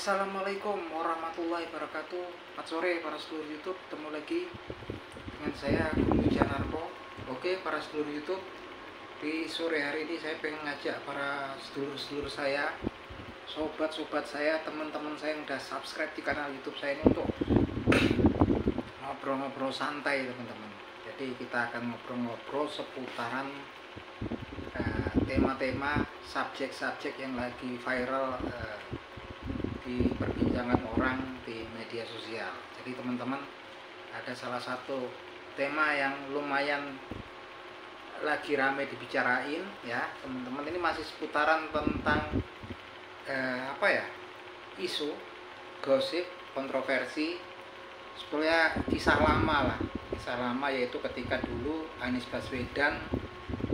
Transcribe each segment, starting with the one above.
Assalamualaikum warahmatullahi wabarakatuh. Selamat sore para sedulur YouTube, ketemu lagi dengan saya Guru Janarko. Oke para sedulur YouTube, di sore hari ini saya pengen ngajak para sedulur-sedulur saya, sobat-sobat saya, teman-teman saya yang udah subscribe di kanal YouTube saya ini untuk ngobrol-ngobrol santai teman-teman. Jadi kita akan ngobrol-ngobrol seputaran tema-tema, subjek-subjek yang lagi viral di perbincangan orang di media sosial. Jadi teman-teman, ada salah satu tema yang lumayan lagi rame dibicarain ya teman-teman. Ini masih seputaran tentang isu, gosip, kontroversi, sebetulnya kisah lama lah, kisah lama, yaitu ketika dulu Anies Baswedan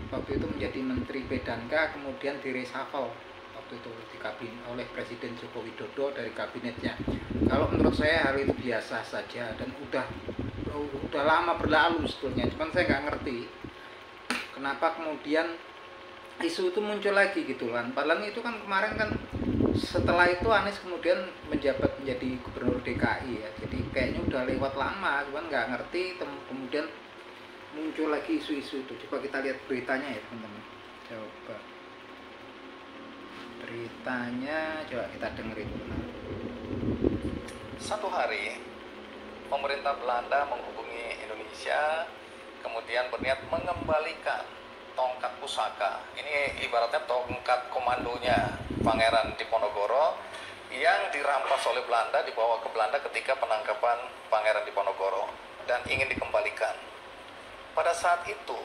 waktu itu menjadi Menteri Pedanka, kemudian direshuffle waktu itu oleh Presiden Joko Widodo dari kabinetnya. Kalau menurut saya hal itu biasa saja dan udah lama berlalu sebetulnya. Cuman saya nggak ngerti kenapa kemudian isu itu muncul lagi gitu kan. Padahal itu kan kemarin kan setelah itu Anies kemudian menjabat menjadi Gubernur DKI ya. Jadi kayaknya udah lewat lama, cuman nggak ngerti kemudian muncul lagi isu-isu itu. Coba kita lihat beritanya ya teman-teman. Coba beritanya, coba kita dengerin dulu. Satu hari, pemerintah Belanda menghubungi Indonesia, kemudian berniat mengembalikan tongkat pusaka. Ini ibaratnya tongkat komandonya Pangeran Diponegoro yang dirampas oleh Belanda, dibawa ke Belanda ketika penangkapan Pangeran Diponegoro dan ingin dikembalikan. Pada saat itu,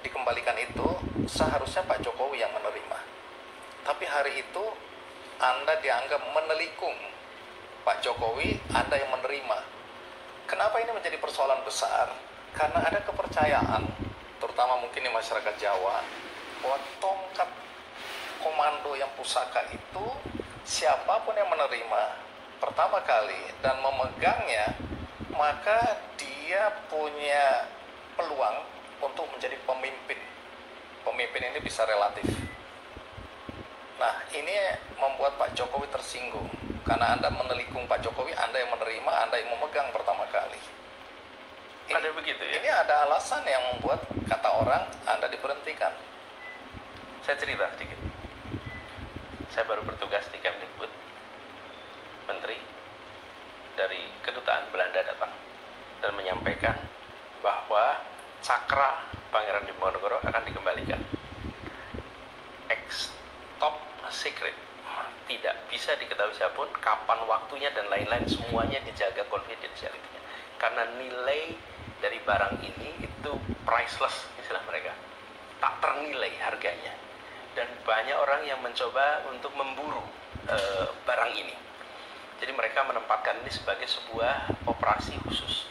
dikembalikan itu seharusnya Pak Jokowi yang menerima. Tapi hari itu Anda dianggap menelikung Pak Jokowi, Anda yang menerima. Kenapa ini menjadi persoalan besar? Karena ada kepercayaan, terutama mungkin di masyarakat Jawa, bahwa tongkat komando yang pusaka itu, siapapun yang menerima pertama kali dan memegangnya, maka dia punya peluang untuk menjadi pemimpin. Pemimpin ini bisa relatif. Nah, ini membuat Pak Jokowi tersinggung. Karena Anda menelikung Pak Jokowi, Anda yang menerima, Anda yang memegang pertama kali. Ada begitu ya? Ini ada alasan yang membuat, kata orang, Anda diberhentikan. Saya cerita sedikit. Saya baru bertugas di Kemdikbud. Menteri dari kedutaan Belanda datang dan menyampaikan bahwa cakra Pangeran Diponegoro akan dikembalikan. Top secret, tidak bisa diketahui siapapun kapan waktunya dan lain-lain, semuanya dijaga confidentiality-nya karena nilai dari barang ini itu priceless, istilah mereka, tak ternilai harganya, dan banyak orang yang mencoba untuk memburu barang ini. Jadi mereka menempatkan ini sebagai sebuah operasi khusus.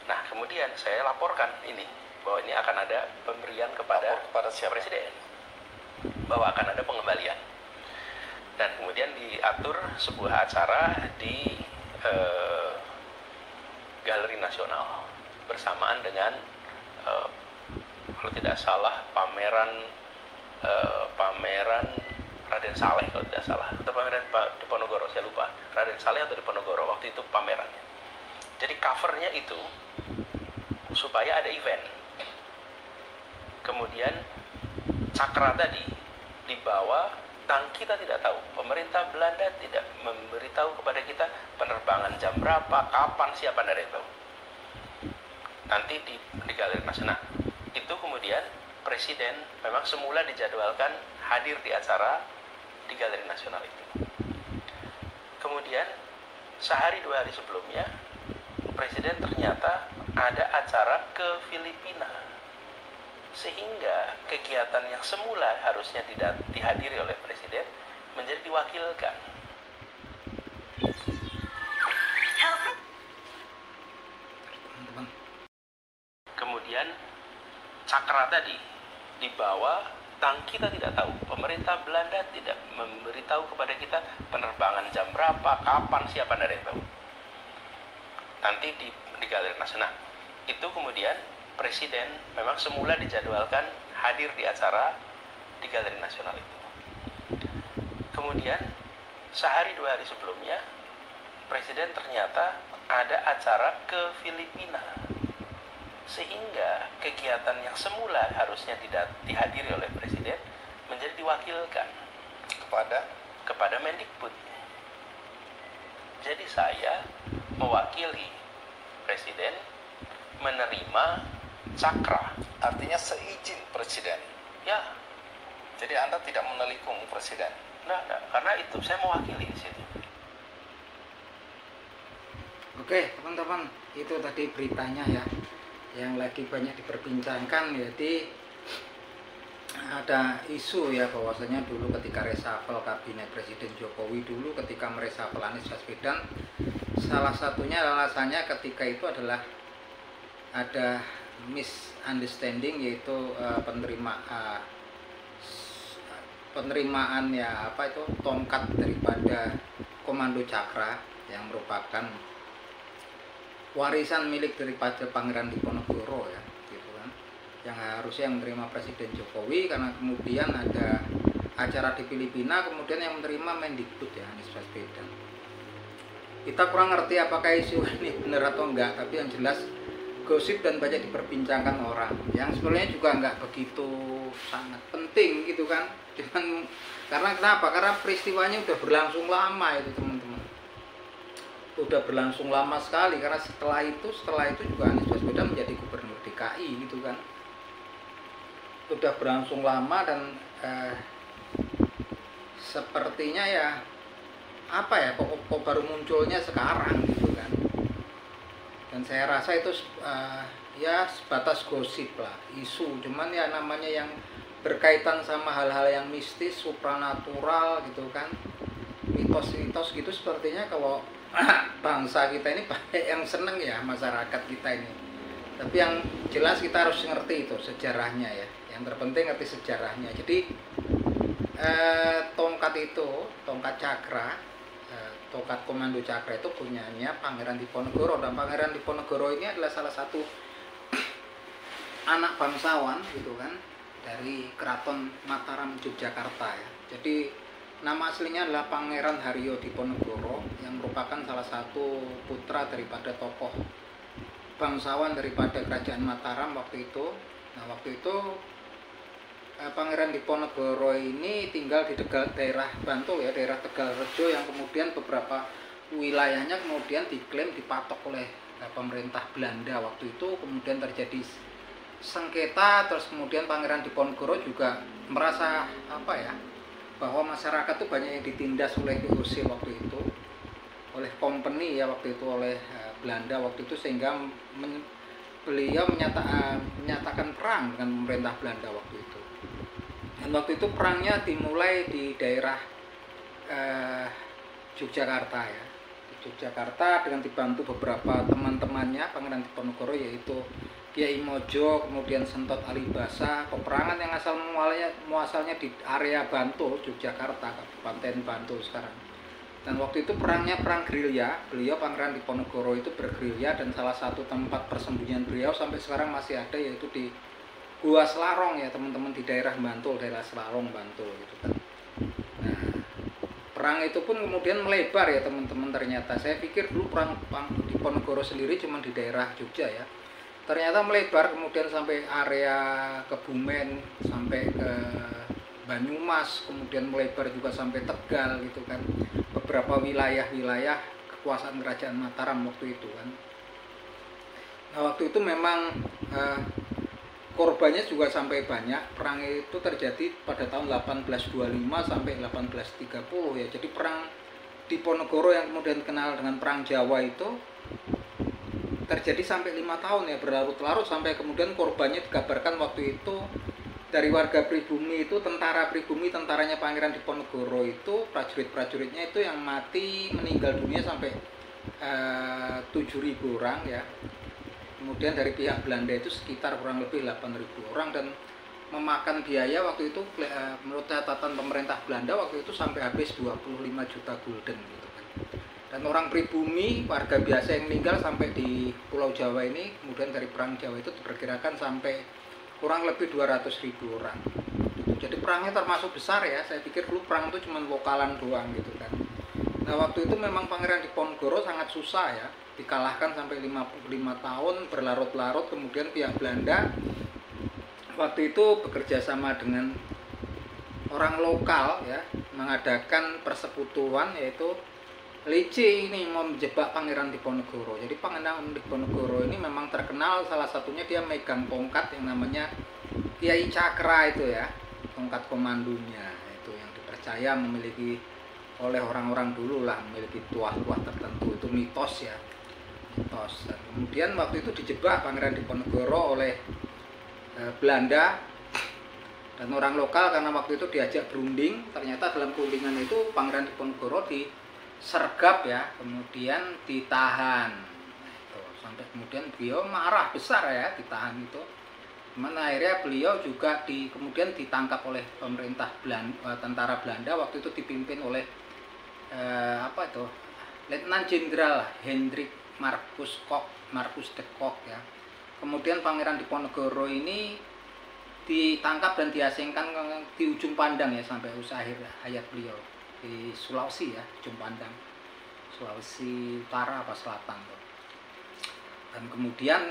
Nah, kemudian saya laporkan ini bahwa ini akan ada pemberian kepada siapa, Presiden, bahwa akan ada pengembalian. Dan kemudian diatur sebuah acara di Galeri Nasional bersamaan dengan kalau tidak salah pameran Raden Saleh, kalau tidak salah, atau pameran Pak Diponegoro, saya lupa, Raden Saleh atau Diponegoro, waktu itu pamerannya. Jadi covernya itu supaya ada event. Kemudian cakra tadi dibawa, dan kita tidak tahu, pemerintah Belanda tidak memberitahu kepada kita penerbangan jam berapa, kapan, siapa, tidak tahu. Nanti di Galeri Nasional itu kemudian Presiden memang semula dijadwalkan hadir di acara di Galeri Nasional itu. Kemudian sehari 2 hari sebelumnya Presiden ternyata ada acara ke Filipina, sehingga kegiatan yang semula harusnya tidak dihadiri oleh Presiden menjadi diwakilkan. Kemudian cakra tadi dibawa, dan kita tidak tahu, pemerintah Belanda tidak memberitahu kepada kita penerbangan jam berapa, kapan, siapa, tidak tahu. Nanti di Galeri Nasional itu kemudian Presiden memang semula dijadwalkan hadir di acara di Galeri Nasional itu. Kemudian sehari 2 hari sebelumnya Presiden ternyata ada acara ke Filipina, sehingga kegiatan yang semula harusnya tidak dihadiri oleh Presiden menjadi diwakilkan kepada Mendikbud. Jadi saya mewakili Presiden menerima cakra. Artinya seizin Presiden. Ya, Jadi Anda tidak menelikung Presiden. enggak, karena itu saya mewakili di situ. Oke teman-teman, itu tadi beritanya ya yang lagi banyak diperbincangkan. Jadi ada isu ya bahwasanya dulu ketika reshuffle kabinet Presiden Jokowi dulu ketika mereshuffle Anies Baswedan, salah satunya alasannya ketika itu adalah ada misunderstanding, yaitu penerimaan ya apa itu tongkat daripada Komando Cakra yang merupakan warisan milik daripada Pangeran Diponegoro ya gitu kan, yang harusnya yang menerima Presiden Jokowi, karena kemudian ada acara di Filipina, kemudian yang menerima Mendikbud ya Anies Baswedan. Kita kurang ngerti apakah isu ini benar atau enggak, tapi yang jelas gosip dan banyak diperbincangkan orang yang sebenarnya juga enggak begitu sangat penting gitu kan, cuman karena kenapa? Karena peristiwanya udah berlangsung lama itu teman-teman, udah berlangsung lama sekali, karena setelah itu juga Anies Baswedan menjadi gubernur DKI gitu kan, udah berlangsung lama dan sepertinya ya apa ya kok baru munculnya sekarang gitu kan. Dan saya rasa itu ya sebatas gosip lah, isu, cuman ya namanya yang berkaitan sama hal-hal yang mistis, supranatural gitu kan, mitos-mitos gitu, sepertinya kalau bangsa kita ini banyak yang seneng ya, masyarakat kita ini. Tapi yang jelas kita harus ngerti itu sejarahnya ya, yang terpenting ngerti sejarahnya. Jadi tongkat cakra, tongkat Komando Cakra itu punyanya Pangeran Diponegoro, dan Pangeran Diponegoro ini adalah salah satu anak bangsawan gitu kan dari Keraton Mataram Yogyakarta ya. Jadi nama aslinya adalah Pangeran Haryo Diponegoro, yang merupakan salah satu putra daripada tokoh bangsawan daripada Kerajaan Mataram waktu itu. Nah waktu itu Pangeran Diponegoro ini tinggal di daerah Bantul ya, daerah Tegalrejo, yang kemudian beberapa wilayahnya kemudian diklaim dipatok oleh pemerintah Belanda waktu itu. Kemudian terjadi sengketa, terus kemudian Pangeran Diponegoro juga merasa apa ya, bahwa masyarakat tuh banyak yang ditindas oleh VOC waktu itu, oleh company ya waktu itu, oleh Belanda waktu itu, sehingga beliau menyatakan perang dengan pemerintah Belanda waktu itu. Dan waktu itu perangnya dimulai di daerah Yogyakarta ya, di Yogyakarta, dengan dibantu beberapa teman-temannya Pangeran Diponegoro, yaitu Kiai Mojo, kemudian Sentot Alibasa. Peperangan yang asal muasalnya di area Bantul, Yogyakarta, Kabupaten Bantul sekarang. Dan waktu itu perangnya perang gerilya. Beliau Pangeran Diponegoro itu bergerilya, dan salah satu tempat persembunyian beliau sampai sekarang masih ada, yaitu di Gua Selarong ya teman-teman, di daerah Bantul, daerah Selarong Bantul gitu kan. Nah, perang itu pun kemudian melebar ya teman-teman. Ternyata saya pikir dulu perang Diponegoro sendiri cuma di daerah Jogja ya. Ternyata melebar kemudian sampai area Kebumen, sampai ke Banyumas, kemudian melebar juga sampai Tegal gitu kan. Beberapa wilayah-wilayah kekuasaan Kerajaan Mataram waktu itu kan. Nah waktu itu memang korbannya juga sampai banyak. Perang itu terjadi pada tahun 1825 sampai 1830 ya. Jadi perang Diponegoro yang kemudian dikenal dengan Perang Jawa itu terjadi sampai 5 tahun ya, berlarut-larut, sampai kemudian korbannya dikabarkan waktu itu dari warga pribumi itu, tentara pribumi, tentaranya Pangeran Diponegoro itu, prajurit-prajuritnya itu yang mati, meninggal dunia sampai 7.000 orang ya. Kemudian dari pihak Belanda itu sekitar kurang lebih 8.000 orang, dan memakan biaya waktu itu menurut catatan pemerintah Belanda waktu itu sampai habis 25 juta gulden gitu kan. Dan orang pribumi, warga biasa yang meninggal sampai di Pulau Jawa ini, kemudian dari Perang Jawa itu diperkirakan sampai kurang lebih 200.000 orang. Jadi perangnya termasuk besar ya. Saya pikir dulu perang itu cuma lokalan doang gitu kan. Nah waktu itu memang Pangeran Diponegoro sangat susah ya, dikalahkan sampai 55 tahun berlarut-larut. Kemudian pihak Belanda waktu itu bekerja sama dengan orang lokal ya, mengadakan persekutuan, yaitu Lice ini mau menjebak Pangeran Diponegoro. Jadi Pangeran Diponegoro ini memang terkenal, salah satunya dia megang tongkat yang namanya Kiai Cakra itu ya, tongkat komandonya itu yang dipercaya memiliki oleh orang-orang dulu lah, memiliki tuah-tuah tertentu, itu mitos ya, mitos. Dan kemudian waktu itu dijebak Pangeran Diponegoro oleh Belanda dan orang lokal, karena waktu itu diajak berunding. Ternyata dalam perundingan itu Pangeran Diponegoro disergap ya, kemudian ditahan. Nah, itu sampai kemudian beliau marah besar ya, ditahan itu. Mana akhirnya beliau juga kemudian ditangkap oleh pemerintah Belanda, tentara Belanda waktu itu dipimpin oleh Letnan Jenderal Hendrik Marcus de Kock ya. Kemudian Pangeran Diponegoro ini ditangkap dan diasingkan di ujung pandang ya sampai akhir hayat beliau di Sulawesi ya, ujung pandang Sulawesi Utara apa Selatan tuh. Dan kemudian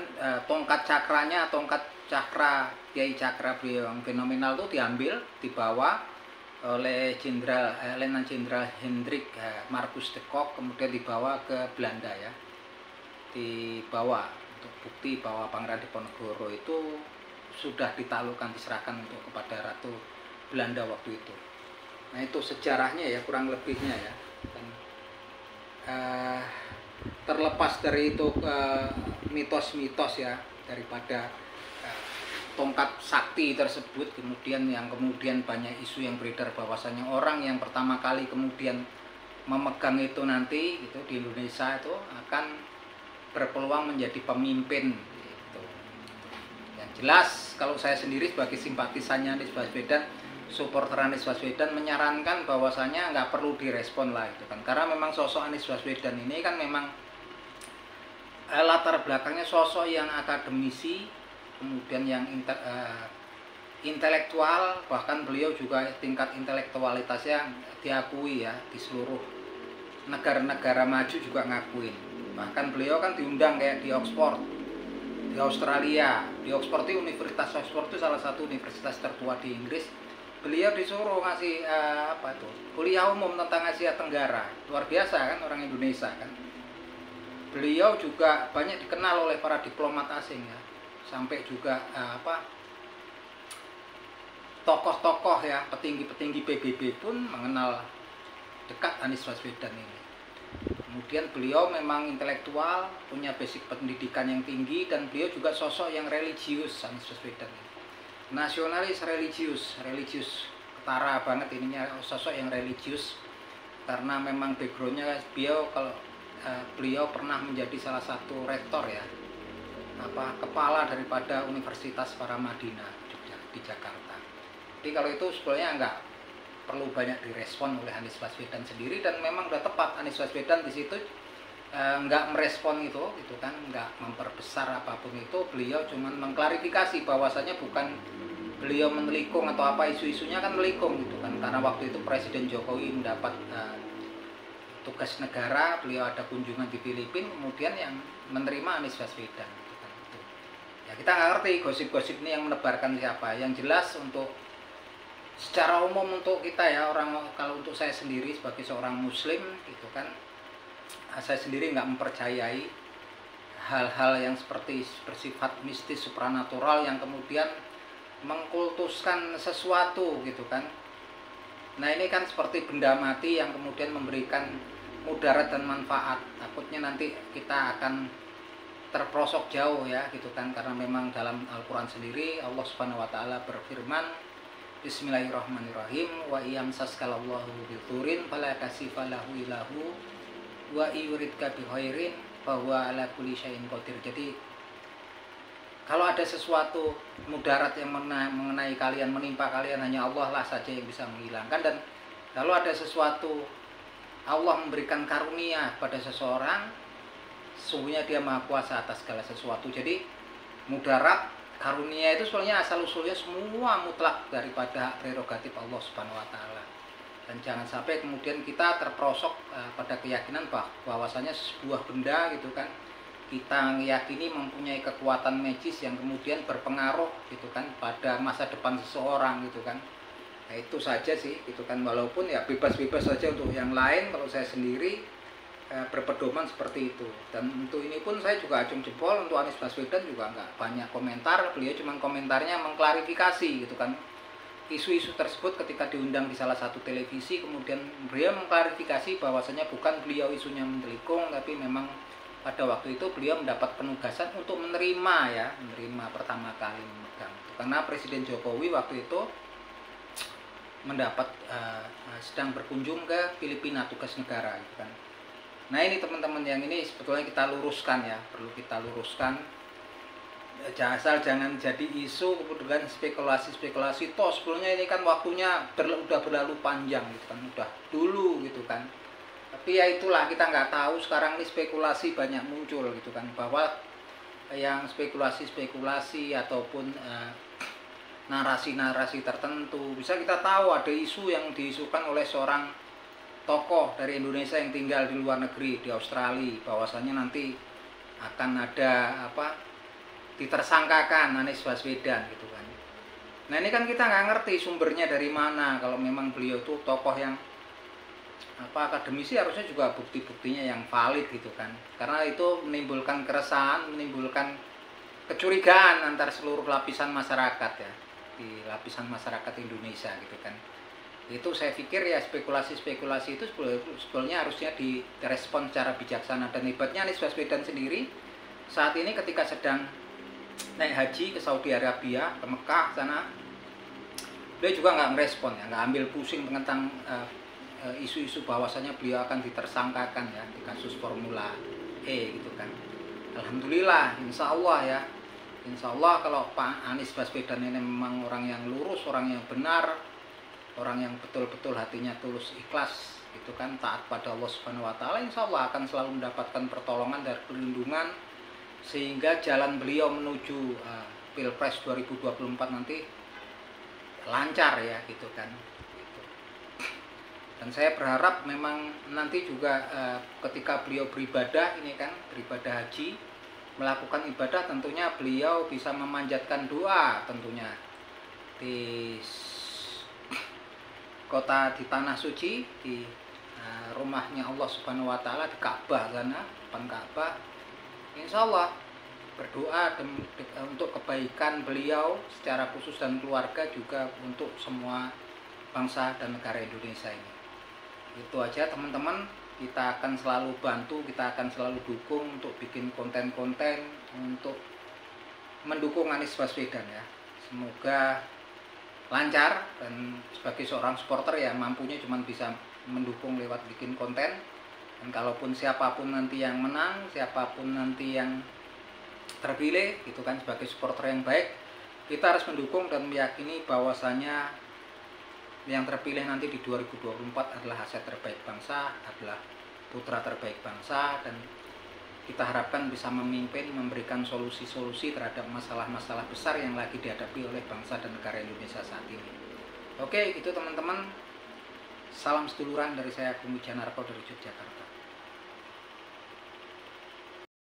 tongkat cakranya, tongkat cakra Kiai Cakra beliau yang fenomenal itu dibawa oleh Letnan Jenderal Hendrik Marcus de Kock, kemudian dibawa ke Belanda ya, dibawa untuk bukti bahwa Pangeran Diponegoro itu sudah ditaklukkan, diserahkan untuk kepada Ratu Belanda waktu itu. Nah itu sejarahnya ya, kurang lebihnya ya. Dan, terlepas dari itu mitos-mitos ya, daripada tongkat sakti tersebut, kemudian banyak isu yang beredar bahwasanya orang yang pertama kali kemudian memegang itu nanti gitu di Indonesia itu akan berpeluang menjadi pemimpin gitu. Yang jelas kalau saya sendiri sebagai simpatisannya Anies Baswedan, supporter Anies Baswedan, menyarankan bahwasanya nggak perlu direspon lah itu kan, karena memang sosok Anies Baswedan ini kan memang latar belakangnya sosok yang akademisi, kemudian yang intelektual, bahkan beliau juga tingkat intelektualitasnya diakui ya di seluruh negara-negara maju juga ngakuin. Bahkan beliau kan diundang kayak di Oxford, di Australia. Di Oxford itu, Universitas Oxford itu salah satu universitas tertua di Inggris. Beliau disuruh ngasih kuliah umum tentang Asia Tenggara. Luar biasa kan orang Indonesia kan. Beliau juga banyak dikenal oleh para diplomat asing ya. Sampai juga tokoh-tokoh ya, petinggi-petinggi PBB pun mengenal dekat Anies Baswedan ini. Kemudian beliau memang intelektual, punya basic pendidikan yang tinggi, dan beliau juga sosok yang religius, Anies Baswedan ini. Nasionalis religius ketara banget ininya, sosok yang religius, karena memang backgroundnya beliau pernah menjadi salah satu rektor ya, kepala daripada Universitas Paramadina di Jakarta. Jadi kalau itu sebenarnya nggak perlu banyak direspon oleh Anies Baswedan sendiri, dan memang udah tepat Anies Baswedan di situ nggak merespon itu kan, nggak memperbesar apapun itu. Beliau cuma mengklarifikasi bahwasanya bukan beliau menelikung atau apa, isu-isunya kan melikung gitu kan, karena waktu itu Presiden Jokowi mendapat tugas negara, beliau ada kunjungan di Filipina, kemudian yang menerima Anies Baswedan gitu kan. Ya kita nggak ngerti gosip-gosip ini yang menebarkan siapa. Yang jelas untuk secara umum untuk kita ya, kalau untuk saya sendiri sebagai seorang muslim gitu kan, saya sendiri nggak mempercayai hal-hal yang seperti bersifat mistis supranatural yang kemudian mengkultuskan sesuatu gitu kan. Nah ini kan seperti benda mati yang kemudian memberikan mudarat dan manfaat. Takutnya nanti kita akan terprosok jauh ya gitu kan, karena memang dalam Al-Quran sendiri Allah Subhanahu wa Ta'ala berfirman, Bismillahirrahmanirrahim, wa iyamsaskalallahu biturin fala kasifalahu ilahu wa yuridka bikhairin bahwa ala kulli syai'in qadir. Jadi kalau ada sesuatu mudarat yang mengenai kalian, menimpa kalian, hanya Allah lah saja yang bisa menghilangkan. Dan kalau ada sesuatu Allah memberikan karunia pada seseorang, sesungguhnya dia maha kuasa atas segala sesuatu. Jadi mudarat, karunia itu sebenarnya asal usulnya semua mutlak daripada hak prerogatif Allah Subhanahu wa Ta'ala. Dan jangan sampai kemudian kita terperosok pada keyakinan bahwasanya sebuah benda gitu kan, kita meyakini mempunyai kekuatan magis yang kemudian berpengaruh gitu kan pada masa depan seseorang gitu kan. Nah, itu saja sih gitu kan, walaupun ya bebas-bebas saja untuk yang lain, kalau saya sendiri berpedoman seperti itu. Dan untuk ini pun saya juga acung jempol, untuk Anies Baswedan juga nggak banyak komentar, beliau cuma komentarnya mengklarifikasi gitu kan isu-isu tersebut ketika diundang di salah satu televisi. Kemudian beliau mengklarifikasi bahwasanya bukan beliau isunya mentelikung, tapi memang pada waktu itu beliau mendapat penugasan untuk menerima pertama kali memegang. Karena Presiden Jokowi waktu itu mendapat sedang berkunjung ke Filipina, tugas negara gitu kan. Nah ini teman-teman, yang ini sebetulnya kita luruskan ya, perlu kita luruskan. Asal jangan jadi isu kemudian spekulasi-spekulasi. Toh sebelumnya ini kan waktunya udah berlalu panjang gitu kan, udah dulu gitu kan. Tapi ya itulah, kita nggak tahu sekarang ini spekulasi banyak muncul gitu kan, bahwa yang spekulasi-spekulasi ataupun narasi-narasi tertentu, bisa kita tahu ada isu yang diisukan oleh seorang tokoh dari Indonesia yang tinggal di luar negeri, di Australia, bahwasanya nanti akan ada ditersangkakan Anies Baswedan gitu kan. Nah ini kan kita nggak ngerti sumbernya dari mana. Kalau memang beliau tuh tokoh yang akademisi, harusnya juga bukti-buktinya yang valid gitu kan, karena itu menimbulkan keresahan, menimbulkan kecurigaan antar seluruh lapisan masyarakat ya, di lapisan masyarakat Indonesia gitu kan. Itu saya pikir ya, spekulasi-spekulasi itu sebetulnya harusnya direspon secara bijaksana. Dan hebatnya Anies Baswedan sendiri saat ini ketika sedang naik haji ke Saudi Arabia, ke Mekah sana, beliau juga nggak merespon ya, nggak ambil pusing tentang isu-isu bahwasanya beliau akan ditersangkakan ya di kasus Formula E gitu kan. Alhamdulillah, insya Allah ya, insya Allah kalau Pak Anies Baswedan ini memang orang yang lurus, orang yang benar, orang yang betul-betul hatinya tulus ikhlas gitu kan, taat pada Allah Subhanahu wa taala, insya Allah akan selalu mendapatkan pertolongan dan perlindungan, sehingga jalan beliau menuju Pilpres 2024 nanti lancar ya gitu kan. Dan saya berharap memang nanti juga ketika beliau beribadah ini kan, beribadah haji, melakukan ibadah, tentunya beliau bisa memanjatkan doa tentunya di kota, di tanah suci, di rumahnya Allah Subhanahu wa taala, di Ka'bah sana, depan Ka'bah. Insya Allah berdoa untuk kebaikan beliau secara khusus dan keluarga, juga untuk semua bangsa dan negara Indonesia ini. Itu aja teman-teman, kita akan selalu bantu, kita akan selalu dukung untuk bikin konten-konten untuk mendukung Anies Baswedan ya. Semoga lancar, dan sebagai seorang supporter ya mampunya cuma bisa mendukung lewat bikin konten. Dan kalaupun siapapun nanti yang menang, siapapun nanti yang terpilih gitu kan, sebagai supporter yang baik, kita harus mendukung dan meyakini bahwasanya yang terpilih nanti di 2024 adalah aset terbaik bangsa, adalah putra terbaik bangsa, dan kita harapkan bisa memimpin, memberikan solusi-solusi terhadap masalah-masalah besar yang lagi dihadapi oleh bangsa dan negara Indonesia saat ini. Oke, itu teman-teman. Salam seduluran dari saya, Bung Wijanarko dari Yogyakarta.